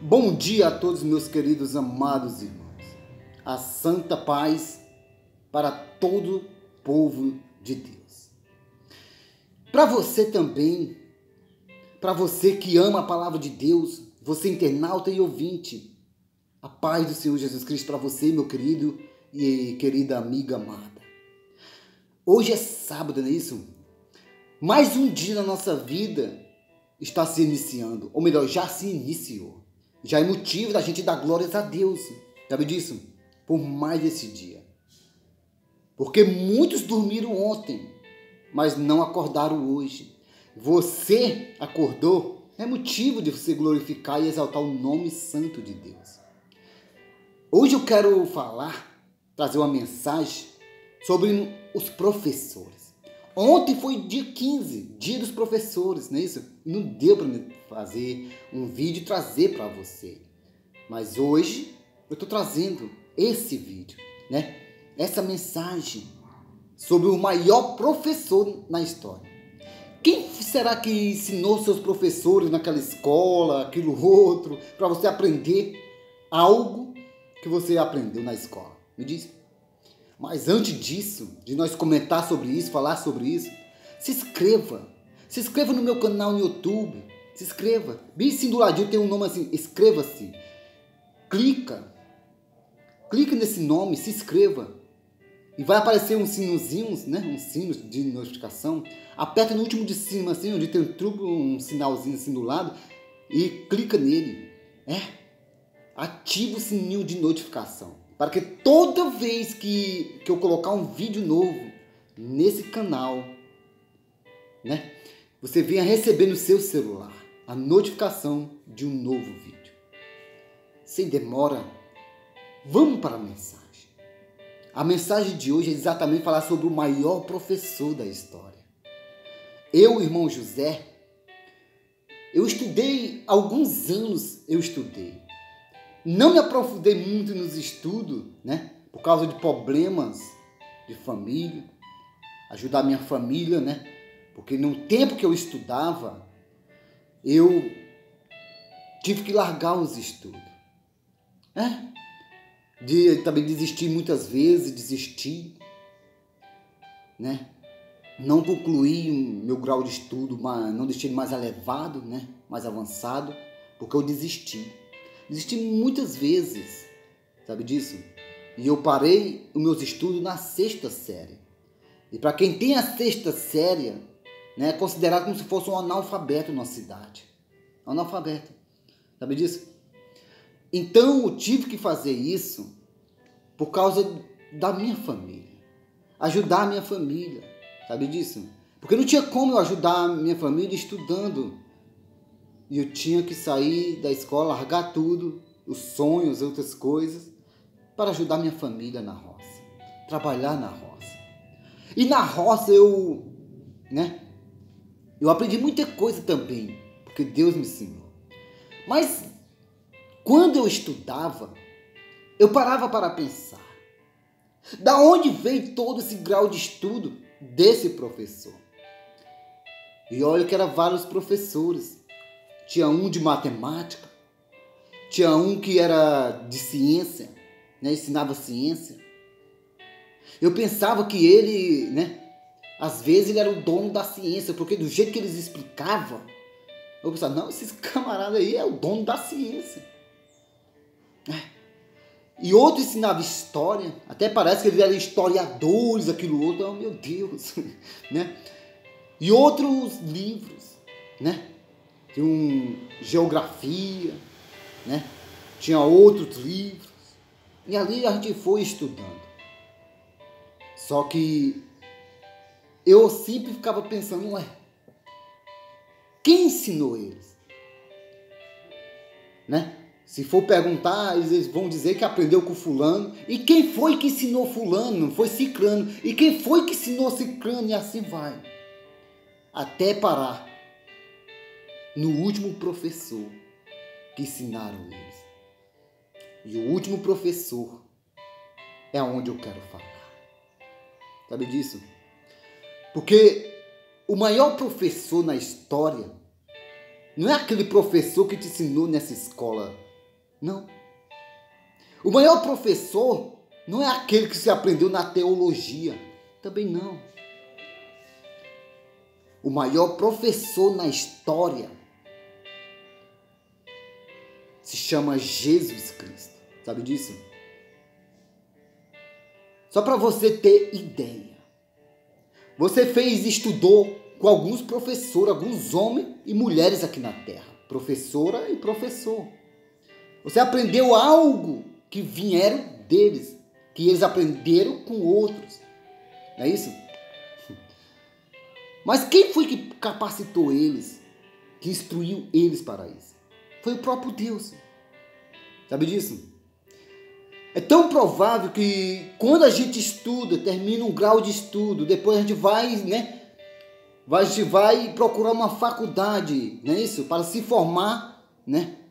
Bom dia a todos meus queridos amados irmãos. A santa paz para todo o povo de Deus. Para você também, para você que ama a palavra de Deus, você internauta e ouvinte, a paz do Senhor Jesus Cristo para você, meu querido e querida amiga amada. Hoje é sábado, não é isso? Mais um dia na nossa vida está se iniciando, ou melhor, já se iniciou. Já é motivo da gente dar glórias a Deus, sabe disso? Por mais esse dia. Porque muitos dormiram ontem, mas não acordaram hoje. Você acordou, é motivo de você glorificar e exaltar o nome santo de Deus. Hoje eu quero trazer uma mensagem sobre os professores. Ontem foi dia 15, dia dos professores, não é isso? Não deu para me fazer um vídeo e trazer para você. Mas hoje eu estou trazendo esse vídeo, né? Essa mensagem sobre o maior professor na história. Quem será que ensinou seus professores naquela escola, aquilo outro, para você aprender algo que você aprendeu na escola? Me diz. Mas antes disso, de nós comentar sobre isso, falar sobre isso, se inscreva. Se inscreva no meu canal no YouTube. Se inscreva. Bem assim do ladinho tem um nome assim, inscreva-se. Clica nesse nome, se inscreva. E vai aparecer uns sinozinhos, né? Uns sinos de notificação. Aperta no último de cima, assim, onde tem um sinalzinho assim do lado. E clica nele. Ativa o sininho de notificação. Para que toda vez que eu colocar um vídeo novo nesse canal, né? Você venha receber no seu celular a notificação de um novo vídeo. Sem demora, vamos para a mensagem. A mensagem de hoje é exatamente falar sobre o maior professor da história. Eu, irmão José, eu estudei, alguns anos eu estudei. Não me aprofundei muito nos estudos, né? Por causa de problemas de família, ajudar minha família, né? Porque no tempo que eu estudava, eu tive que largar os estudos. Também desisti muitas vezes, né? Não concluí meu grau de estudo, mas não deixei ele mais elevado, né? Mais avançado, porque eu desisti. Desisti muitas vezes, sabe disso? E eu parei os meus estudos na 6ª série. E para quem tem a 6ª série, né, é considerado como se fosse um analfabeto na cidade. Analfabeto, sabe disso? Então eu tive que fazer isso por causa da minha família. Ajudar a minha família, sabe disso? Porque não tinha como eu ajudar a minha família estudando. E eu tinha que sair da escola, largar tudo, os sonhos, outras coisas, para ajudar minha família na roça. Trabalhar na roça. E na roça eu aprendi muita coisa também, porque Deus me ensinou. Mas quando eu estudava, eu parava para pensar. Da onde veio todo esse grau de estudo desse professor? E olha que eram vários professores. Tinha um de matemática, tinha um que era de ciência, né? Ensinava ciência. Eu pensava que ele, às vezes ele era o dono da ciência, porque do jeito que eles explicavam, eu pensava, não, esses camaradas aí é o dono da ciência. E outro ensinava história, até parece que eles eram historiadores, aquilo outro, oh meu Deus, né? E outros livros, né? Tinha geografia, né? Tinha outros livros. E ali a gente foi estudando. Só que eu sempre ficava pensando, quem ensinou eles? Né? Se for perguntar, eles vão dizer que aprendeu com fulano. E quem foi que ensinou fulano? Não foi ciclano. E quem foi que ensinou ciclano? E assim vai. Até parar no último professor que ensinaram eles. E o último professor é onde eu quero falar. Sabe disso? Porque o maior professor na história não é aquele professor que te ensinou nessa escola Não. O maior professor não é aquele que se aprendeu na teologia. Também não. O maior professor na história se chama Jesus Cristo. Sabe disso? Só para você ter ideia. Você estudou com alguns professores, alguns homens e mulheres aqui na Terra. Professora e professor. Você aprendeu algo que vieram deles, que eles aprenderam com outros. Não é isso? Mas quem foi que capacitou eles, que instruiu eles para isso? Foi o próprio Deus. Sabe disso? É tão provável que quando a gente estuda, termina um grau de estudo, depois a gente vai, a gente vai procurar uma faculdade, não é isso? Para se formar,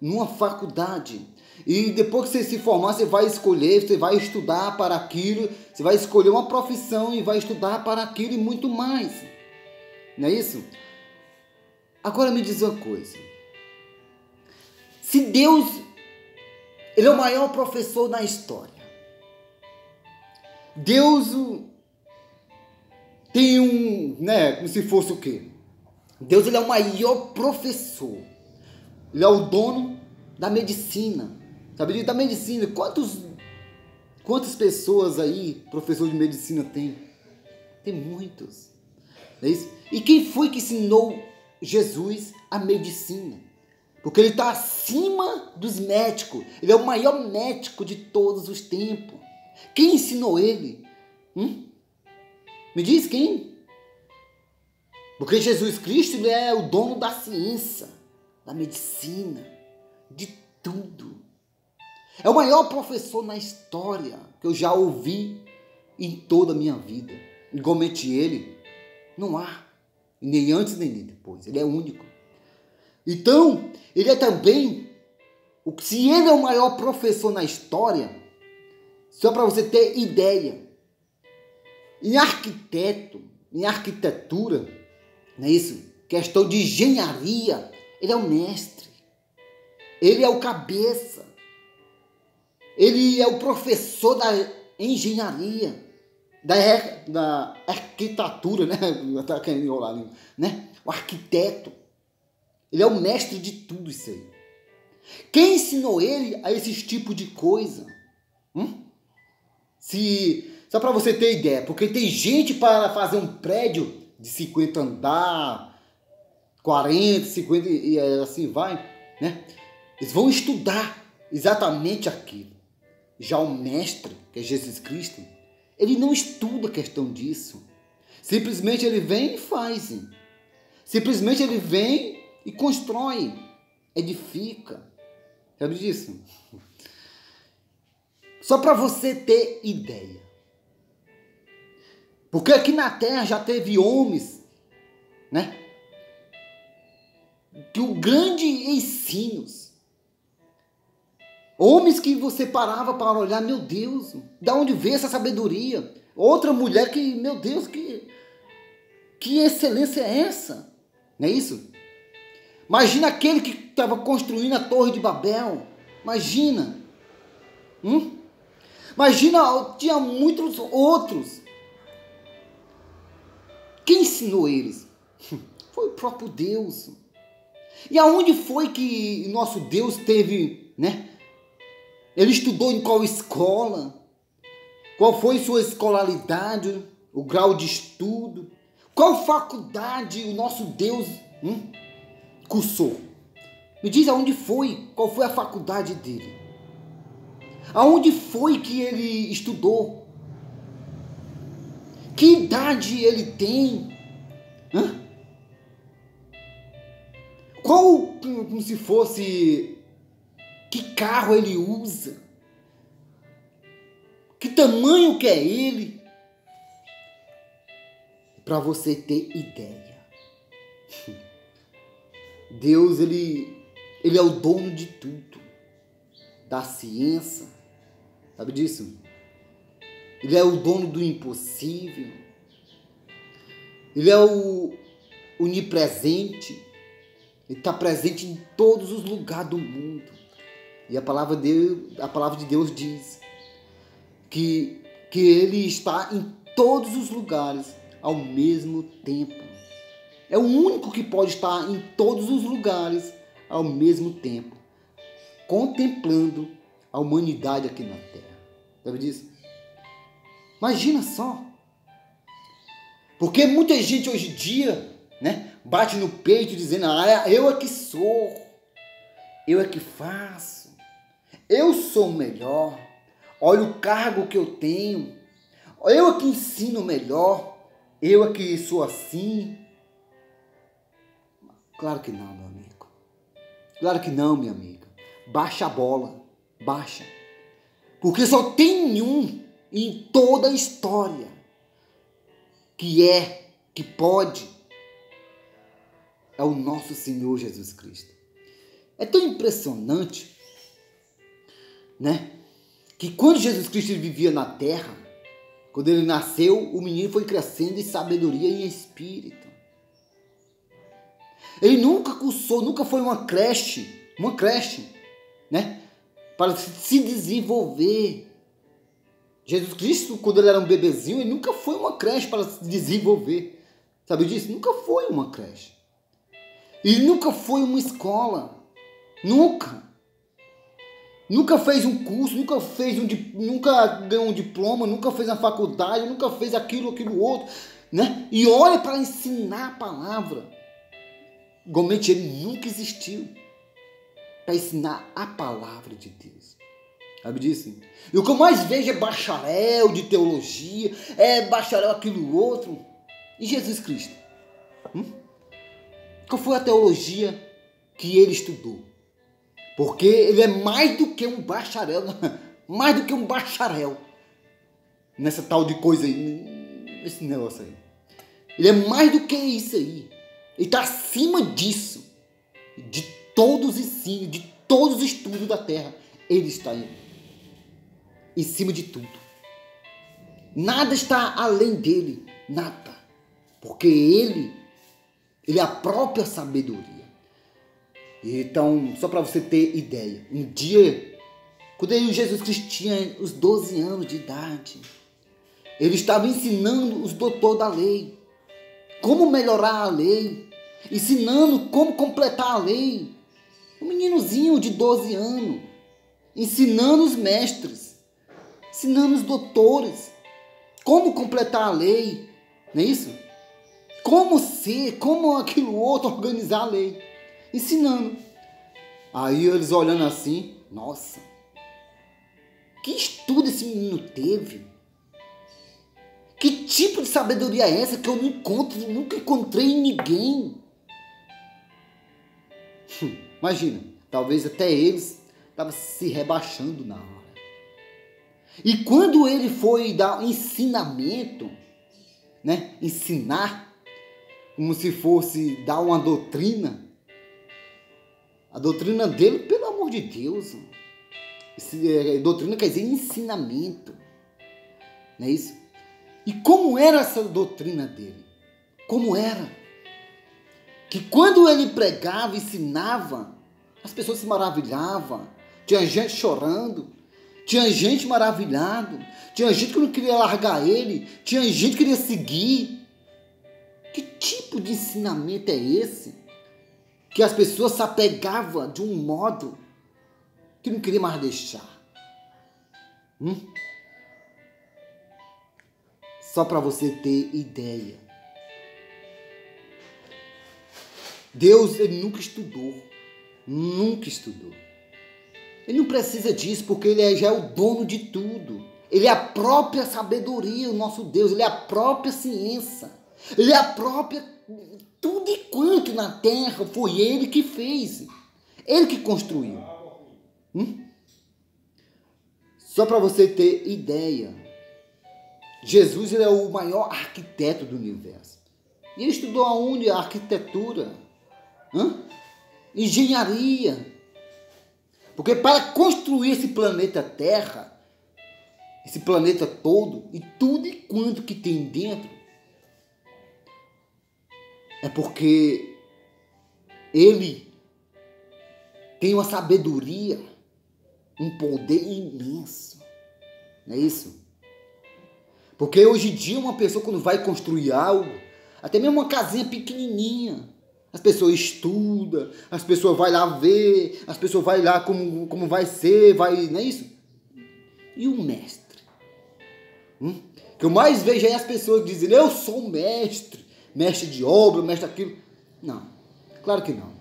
numa faculdade. E depois que você se formar, você vai escolher, você vai estudar para aquilo, você vai escolher uma profissão e vai estudar para aquilo e muito mais. Não é isso? Agora me diz uma coisa. Se Deus, Ele é o maior professor na história. Deus tem como se fosse o quê? Deus, Ele é o maior professor. Ele é o dono da medicina. Sabe, da medicina, quantas pessoas aí, professor de medicina tem? Tem muitos. Não é isso? E quem foi que ensinou Jesus a medicina? Porque ele está acima dos médicos. Ele é o maior médico de todos os tempos. Quem ensinou ele? Me diz quem? Porque Jesus Cristo, ele é o dono da ciência, da medicina, de tudo. É o maior professor na história que eu já ouvi em toda a minha vida. Igualmente ele, não há, nem antes nem depois. Ele é único. Então, ele é também, se ele é o maior professor na história, só para você ter ideia, em arquitetura, não é isso? Questão de engenharia, ele é o mestre, ele é o cabeça, ele é o professor da engenharia, da arquitetura, Tá querendo enrolar ali, O arquiteto. Ele é o mestre de tudo isso aí. Quem ensinou ele a esses tipos de coisa? Só para você ter ideia, porque tem gente para fazer um prédio de 50 andar, 40, 50 e assim vai, Eles vão estudar exatamente aquilo. Já o mestre, que é Jesus Cristo, ele não estuda a questão disso. Simplesmente ele vem e faz. Simplesmente ele vem e constrói, edifica. Sabe disso? Só para você ter ideia. Porque aqui na Terra já teve homens, que o grande ensinos. Homens que você parava para olhar, meu Deus, da onde veio essa sabedoria? Outra mulher que, meu Deus, que excelência é essa? Não é isso? Imagina aquele que estava construindo a Torre de Babel. Imagina. Imagina, tinha muitos outros. Quem ensinou eles? Foi o próprio Deus. E aonde foi que nosso Deus teve, Ele estudou em qual escola? Qual foi sua escolaridade? O grau de estudo? Qual faculdade o nosso Deus cursou? Me diz aonde foi? Qual foi a faculdade dele? Aonde foi que ele estudou? Que idade ele tem? Qual, como se fosse, que carro ele usa? Que tamanho que é ele? Para você ter ideia. Deus, ele é o dono de tudo. Da ciência. Sabe disso? Ele é o dono do impossível. Ele é o onipresente. Ele está presente em todos os lugares do mundo. E a palavra de Deus diz que ele está em todos os lugares ao mesmo tempo. É o único que pode estar em todos os lugares ao mesmo tempo, contemplando a humanidade aqui na Terra. Sabe disso? Imagina só. Porque muita gente hoje em dia, né, bate no peito dizendo: eu é que sou, eu é que faço, eu sou o melhor, olha o cargo que eu tenho, eu é que ensino melhor, eu é que sou assim. Claro que não, meu amigo. Claro que não, minha amiga. Baixa a bola, baixa. Porque só tem um em toda a história que pode, é o nosso Senhor Jesus Cristo. É tão impressionante, né, que quando Jesus Cristo vivia na terra, quando ele nasceu, o menino foi crescendo em sabedoria e em espírito. Ele nunca cursou, nunca foi uma creche, né, para se desenvolver. Jesus Cristo, quando ele era um bebezinho, ele nunca foi uma creche para se desenvolver. Sabe disso? Nunca foi uma creche. E nunca foi uma escola. Nunca. Nunca fez um curso, nunca ganhou um diploma, nunca fez uma faculdade, nunca fez aquilo outro, né? E olha para ensinar a palavra. Igualmente ele nunca existiu para ensinar a palavra de Deus. Sabe disso? E o que eu mais vejo é bacharel de teologia, é bacharel aquilo outro. E Jesus Cristo? Qual foi a teologia que ele estudou? Porque ele é mais do que um bacharel, mais do que um bacharel nessa tal de coisa aí, nesse negócio aí. Ele é mais do que isso aí. Ele está acima disso, de todos os ensinos, de todos os estudos da terra. Ele está em cima de tudo. Nada está além dele, nada. Porque ele é a própria sabedoria. Então, só para você ter ideia, um dia, quando Jesus Cristo tinha os 12 anos de idade, ele estava ensinando os doutores da lei como melhorar a lei, ensinando como completar a lei. Um meninozinho de 12 anos, ensinando os mestres, ensinando os doutores como completar a lei, não é isso? Como aquilo outro, organizar a lei. Ensinando. Aí eles olhando assim, nossa, que estudo esse menino teve? Que tipo de sabedoria é essa que eu nunca encontrei em ninguém? Imagina, talvez até eles estavam se rebaixando na hora. E quando ele foi dar ensinamento, né, ensinar, como se fosse dar uma doutrina, a doutrina dele, pelo amor de Deus, doutrina quer dizer ensinamento, não é isso? E como era essa doutrina dele? Como era? Que quando ele pregava, ensinava, as pessoas se maravilhavam, tinha gente chorando, tinha gente maravilhado, tinha gente que não queria largar ele, tinha gente que queria seguir. Que tipo de ensinamento é esse? Que as pessoas se apegavam de um modo que não queria mais deixar. Só para você ter ideia. Deus, ele nunca estudou. Nunca estudou. Ele não precisa disso, porque ele já é o dono de tudo. Ele é a própria sabedoria, o nosso Deus. Ele é a própria ciência. Ele é a própria... Tudo e quanto na terra foi ele que fez. Ele que construiu. Só para você ter ideia. Jesus, ele é o maior arquiteto do universo. E ele estudou aonde? A arquitetura. Engenharia. Porque para construir esse planeta Terra, esse planeta todo, e tudo e quanto que tem dentro, é porque ele tem uma sabedoria um poder imenso. Não é isso? Porque hoje em dia uma pessoa quando vai construir algo, até mesmo uma casinha pequenininha, as pessoas estudam, as pessoas vão lá ver, as pessoas vão lá como vai ser, não é isso? E o mestre? Que eu mais vejo aí as pessoas dizendo, eu sou um mestre, mestre de obra, mestre daquilo. Não, claro que não.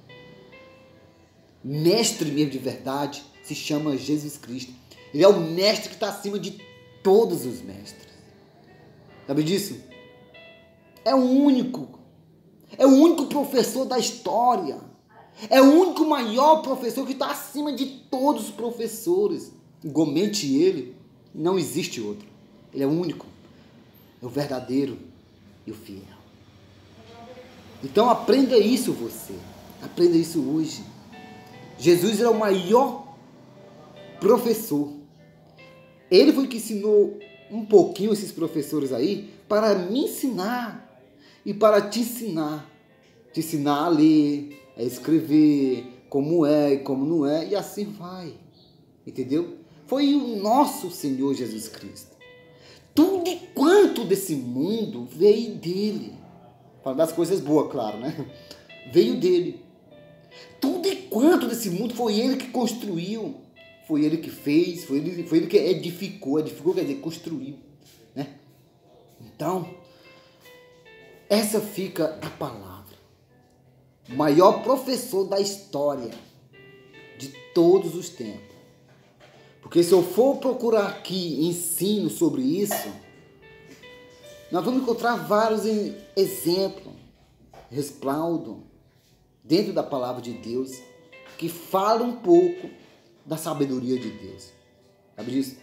Mestre mesmo de verdade se chama Jesus Cristo. Ele é o mestre que está acima de todos os mestres. Sabe disso? É o único professor da história. É o único maior professor que está acima de todos os professores. Igualmente ele, não existe outro. Ele é o único, é o verdadeiro e o fiel. Então aprenda isso você. Aprenda isso hoje. Jesus é o maior professor. Ele foi que ensinou um pouquinho esses professores aí para me ensinar e para te ensinar. Te ensinar a ler, a escrever, como é e como não é, e assim vai. Entendeu? Foi o nosso Senhor Jesus Cristo. Tudo e quanto desse mundo veio dele. Para das coisas boas, claro, né? Veio dele. Tudo e quanto desse mundo foi ele que construiu. Foi ele que fez, foi ele que edificou. Edificou quer dizer construiu. Né? Então, essa fica a palavra. O maior professor da história de todos os tempos. Porque se eu for procurar aqui ensino sobre isso, nós vamos encontrar vários exemplos, respaldo, dentro da palavra de Deus, que fala um pouco da sabedoria de Deus. Sabe disso?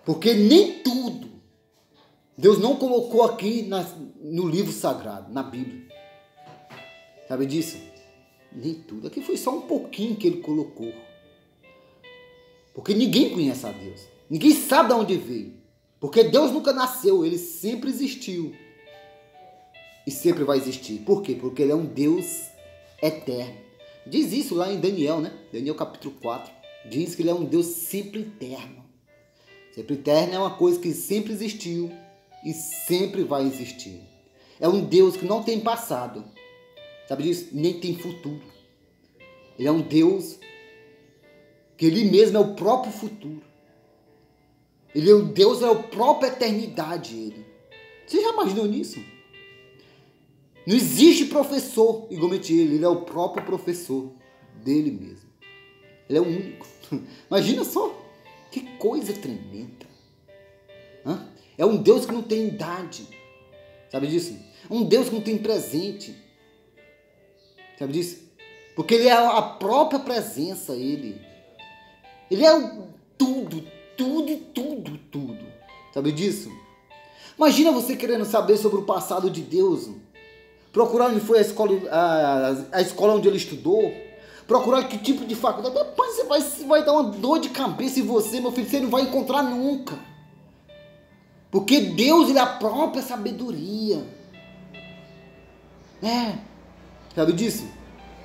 Porque nem tudo Deus não colocou aqui no livro sagrado, na Bíblia. Sabe disso? Nem tudo. Aqui foi só um pouquinho que ele colocou. Porque ninguém conhece a Deus. Ninguém sabe de onde veio. Porque Deus nunca nasceu, ele sempre existiu. E sempre vai existir. Por quê? Porque ele é um Deus eterno. Diz isso lá em Daniel, né? Daniel capítulo 4. Diz que ele é um Deus sempre eterno. Sempre eterno é uma coisa que sempre existiu e sempre vai existir. É um Deus que não tem passado. Sabe disso? Nem tem futuro. Ele é um Deus que ele mesmo é o próprio futuro. Ele é o Deus, é a própria eternidade. Ele. Você já imaginou nisso? Não existe professor igualmente ele. Ele é o próprio professor dele mesmo. Ele é o único. Imagina só. Que coisa tremenda. É um Deus que não tem idade. Sabe disso? É um Deus que não tem presente. Sabe disso? Porque ele é a própria presença, ele. Ele é o tudo. Sabe disso? Imagina você querendo saber sobre o passado de Deus. Procurar onde foi a escola onde ele estudou. Procurar que tipo de faculdade. Depois você vai dar uma dor de cabeça em você, meu filho. Você não vai encontrar nunca. Porque Deus, ele é a própria sabedoria. Sabe disso?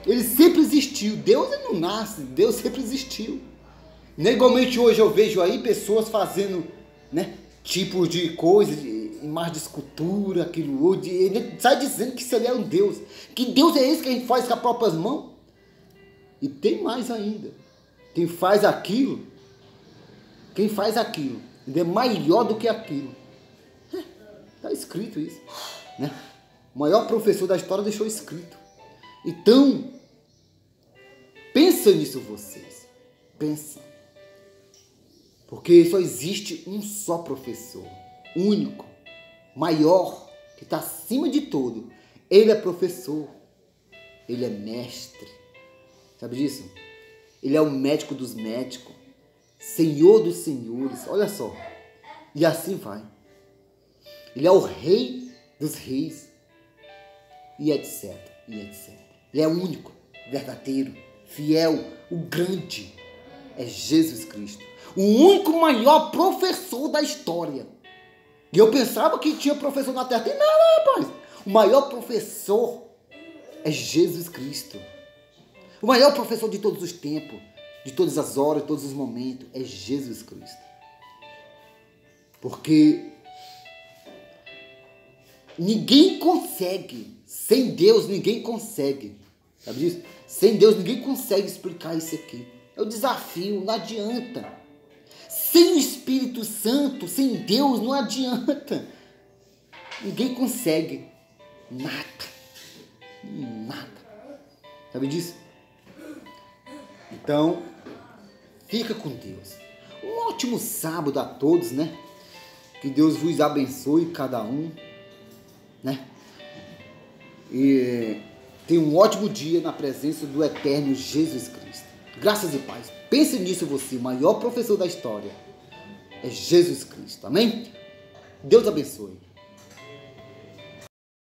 Ele sempre existiu. Deus ele não nasce. Deus sempre existiu. Igualmente hoje eu vejo aí pessoas fazendo, né, tipos de coisas, imagem de escultura, aquilo outro. Ele sai dizendo que isso ali é um Deus. Que Deus é esse que a gente faz com as próprias mãos? E tem mais ainda. Quem faz aquilo ainda é maior do que aquilo. Está escrito isso. Né? O maior professor da história deixou escrito. Então, pensa nisso vocês. Pensa. Porque só existe um só professor. Único. Maior. Que está acima de tudo. Ele é professor. Ele é mestre. Sabe disso? Ele é o médico dos médicos. Senhor dos senhores. Olha só. E assim vai. Ele é o rei dos reis. E etc. Ele é único, verdadeiro, fiel, o grande. É Jesus Cristo. O único maior professor da história. E eu pensava que tinha professor na terra. Tem nada, rapaz. O maior professor é Jesus Cristo. O maior professor de todos os tempos. de todas as horas, de todos os momentos, é Jesus Cristo. Porque ninguém consegue, sem Deus ninguém consegue, sabe disso? Sem Deus ninguém consegue explicar isso aqui. É o desafio, não adianta. Sem o Espírito Santo, sem Deus, não adianta. Ninguém consegue nada. Nada. Sabe disso? Então, fica com Deus. Um ótimo sábado a todos, né? Que Deus vos abençoe, cada um, né? E tenha um ótimo dia na presença do eterno Jesus Cristo. Graças e paz. Pense nisso você, o maior professor da história é Jesus Cristo. Amém? Deus abençoe.